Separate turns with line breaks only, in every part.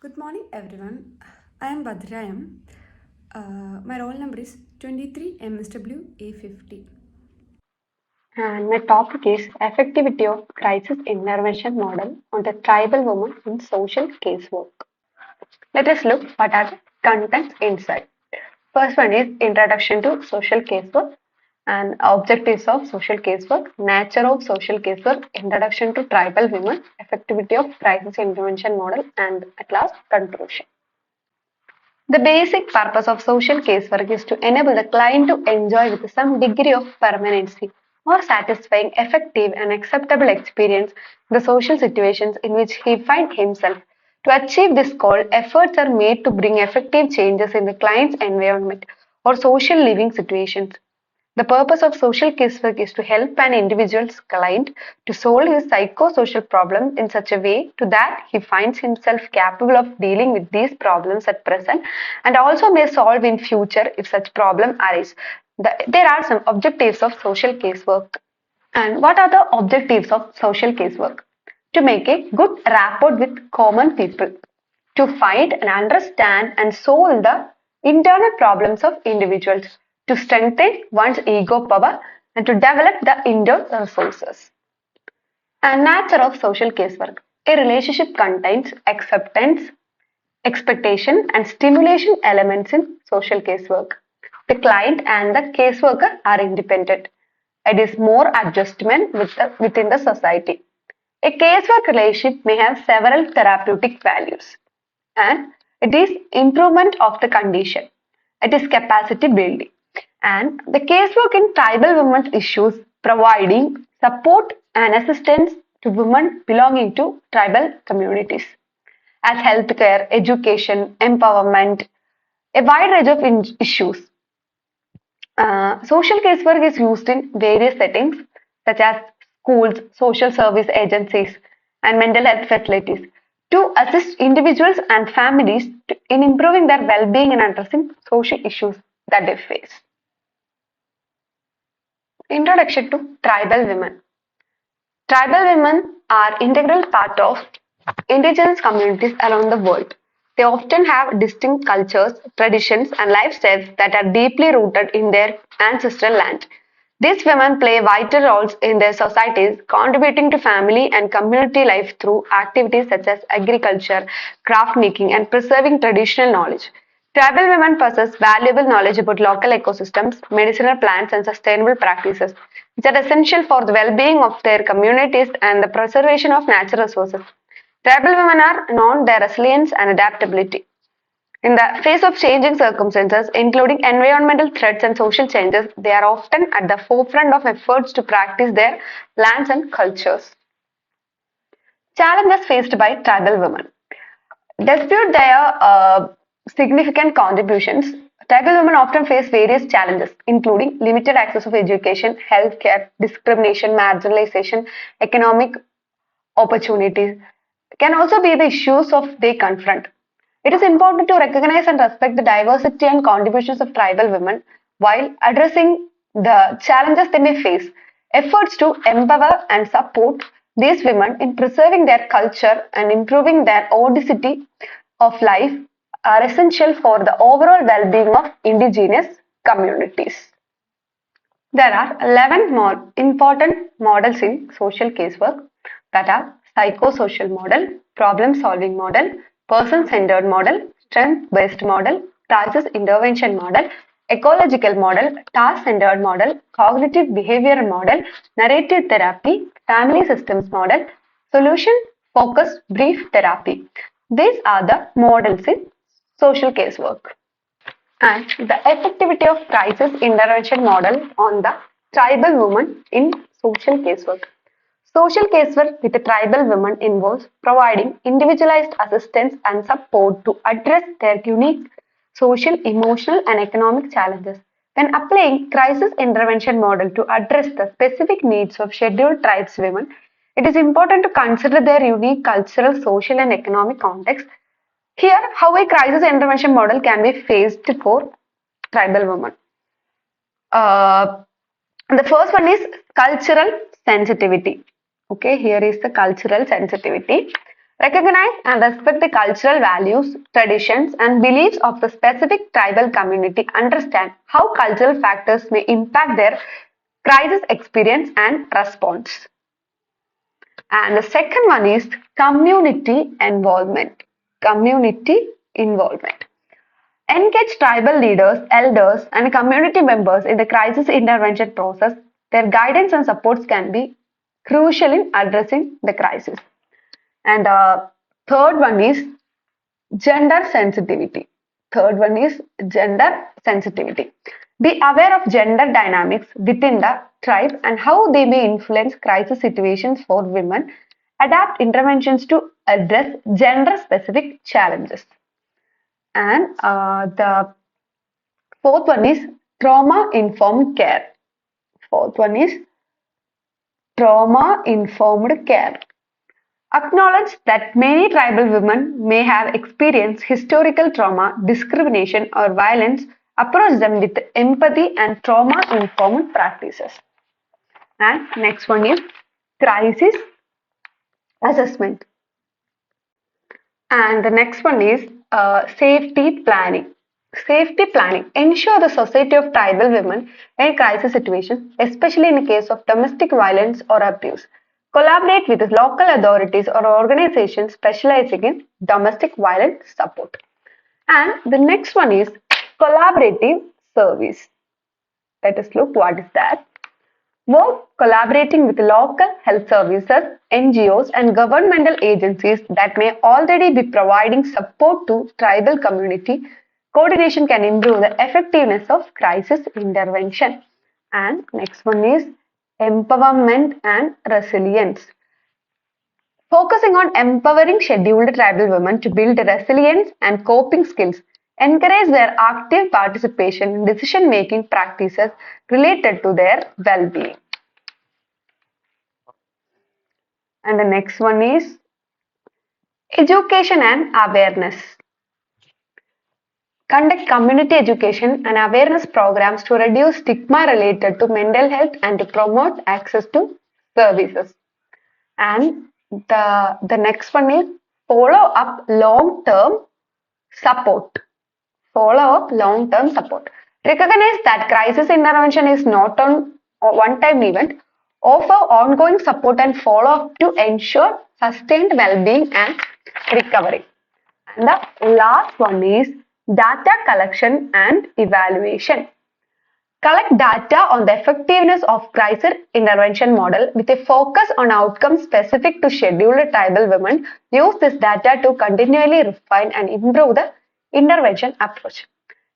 Good morning, everyone. I am Badrayam. My roll number is 23 MSW A50.
And my topic is effectivity of crisis intervention model on the tribal woman in social casework. Let us look what are the contents inside. First one is introduction to social casework and objectives of social casework, nature of social casework, introduction to tribal women, effectivity of crisis intervention model, and at last conclusion. The basic purpose of social casework is to enable the client to enjoy with some degree of permanency or satisfying, effective, and acceptable experience the social situations in which he finds himself. To achieve this goal, efforts are made to bring effective changes in the client's environment or social living situations. The purpose of social casework is to help an individual's client to solve his psychosocial problems in such a way to that he finds himself capable of dealing with these problems at present and also may solve in future if such problem arise. There are some objectives of social casework. And what are the objectives of social casework? To make a good rapport with common people, to find and understand and solve the internal problems of individuals, to strengthen one's ego power, and to develop the indoor resources. And nature of social casework. A relationship contains acceptance, expectation, and stimulation elements in social casework. The client and the caseworker are independent. It is more adjustment within the society. A casework relationship may have several therapeutic values, and it is improvement of the condition. It is capacity building. And the casework in tribal women's issues providing support and assistance to women belonging to tribal communities as healthcare, education, empowerment, a wide range of issues. Social casework is used in various settings such as schools, social service agencies, and mental health facilities to assist individuals and families in improving their well-being and addressing social issues that they face. Introduction to tribal women. Tribal women are integral part of indigenous communities around the world. They often have distinct cultures, traditions, and lifestyles that are deeply rooted in their ancestral land. These women play vital roles in their societies, contributing to family and community life through activities such as agriculture, craft making, and preserving traditional knowledge. Tribal women possess valuable knowledge about local ecosystems, medicinal plants, and sustainable practices, which are essential for the well-being of their communities and the preservation of natural resources. Tribal women are known their resilience and adaptability. In the face of changing circumstances, including environmental threats and social changes, they are often at the forefront of efforts to practice their lands and cultures. Challenges faced by tribal women. Despite their significant contributions, tribal women often face various challenges, including limited access of education, healthcare, discrimination, marginalization, economic opportunities. Can also be the issues of they confront. It is important to recognize and respect the diversity and contributions of tribal women while addressing the challenges they may face. Efforts to empower and support these women in preserving their culture and improving their oddity of life are essential for the overall well-being of indigenous communities. There are 11 more important models in social casework that are psychosocial model, problem-solving model, person-centered model, strength-based model, crisis intervention model, ecological model, task-centered model, cognitive behavioral model, narrative therapy, family systems model, solution-focused brief therapy. These are the models in social casework and the effectivity of crisis intervention model on the tribal woman in social casework. Social casework with the tribal women involves providing individualized assistance and support to address their unique social, emotional, and economic challenges. When applying crisis intervention model to address the specific needs of scheduled tribes women, it is important to consider their unique cultural, social, and economic context. Here, how a crisis intervention model can be faced for tribal women. Uh, the first one is cultural sensitivity. Okay, here is the cultural sensitivity. Recognize and respect the cultural values, traditions, and beliefs of the specific tribal community. Understand how cultural factors may impact their crisis experience and response. And the second one is community involvement. Community involvement. Engage tribal leaders, elders, and community members in the crisis intervention process. Their guidance and supports can be crucial in addressing the crisis. And the third one is gender sensitivity. Third one is gender sensitivity. Be aware of gender dynamics within the tribe and how they may influence crisis situations for women. Adapt interventions to address gender specific challenges. And the fourth one is trauma informed care. Fourth one is trauma informed care. Acknowledge that many tribal women may have experienced historical trauma, discrimination, or violence. Approach them with empathy and trauma informed practices. And next one is crisis assessment. And the next one is safety planning. Safety planning. Ensure the society of tribal women in crisis situations, especially in case of domestic violence or abuse. Collaborate with local authorities or organizations specializing in domestic violence support. And the next one is collaborative service. Let us look what is that. Work collaborating with local health services, NGOs, and governmental agencies that may already be providing support to tribal community. Coordination can improve the effectiveness of crisis intervention. And next one is empowerment and resilience. Focusing on empowering scheduled tribal women to build resilience and coping skills. Encourage their active participation in decision-making practices related to their well-being. And the next one is education and awareness. Conduct community education and awareness programs to reduce stigma related to mental health and to promote access to services. And the next one is follow up long-term support. Follow up long-term support. Recognize that crisis intervention is not a one-time event. Offer ongoing support and follow-up to ensure sustained well-being and recovery. And the last one is data collection and evaluation. Collect data on the effectiveness of crisis intervention model with a focus on outcomes specific to scheduled tribal women. Use this data to continually refine and improve the intervention approach.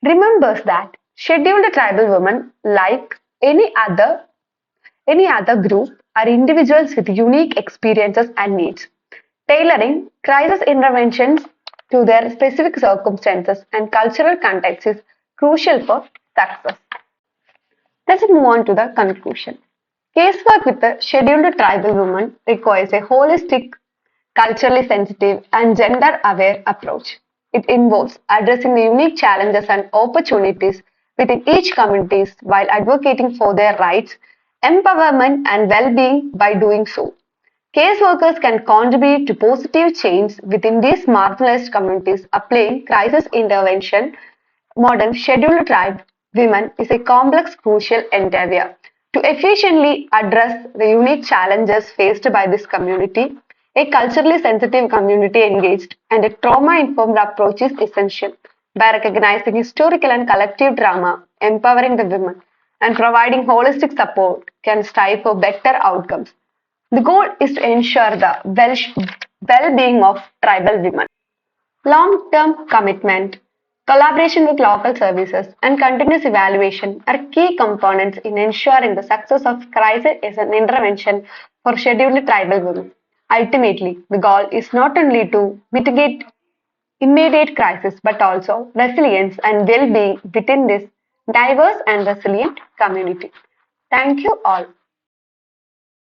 Remembers that scheduled tribal women, like any other group, are individuals with unique experiences and needs. Tailoring crisis interventions to their specific circumstances and cultural context is crucial for success. Let's move on to the conclusion. Casework with the scheduled tribal women requires a holistic, culturally sensitive, and gender aware approach. It involves addressing the unique challenges and opportunities within each community while advocating for their rights, empowerment, and well being by doing so. Caseworkers can contribute to positive change within these marginalized communities. Applying crisis intervention modern scheduled tribe women is a complex, crucial endeavor. To efficiently address the unique challenges faced by this community, a culturally sensitive community engaged and a trauma-informed approach is essential. By recognizing historical and collective trauma, empowering the women, and providing holistic support can strive for better outcomes. The goal is to ensure the well-being of tribal women. Long-term commitment, collaboration with local services, and continuous evaluation are key components in ensuring the success of crisis as an intervention for scheduled tribal women. Ultimately, the goal is not only to mitigate immediate crisis but also resilience and well-being within this diverse and resilient community. Thank you all.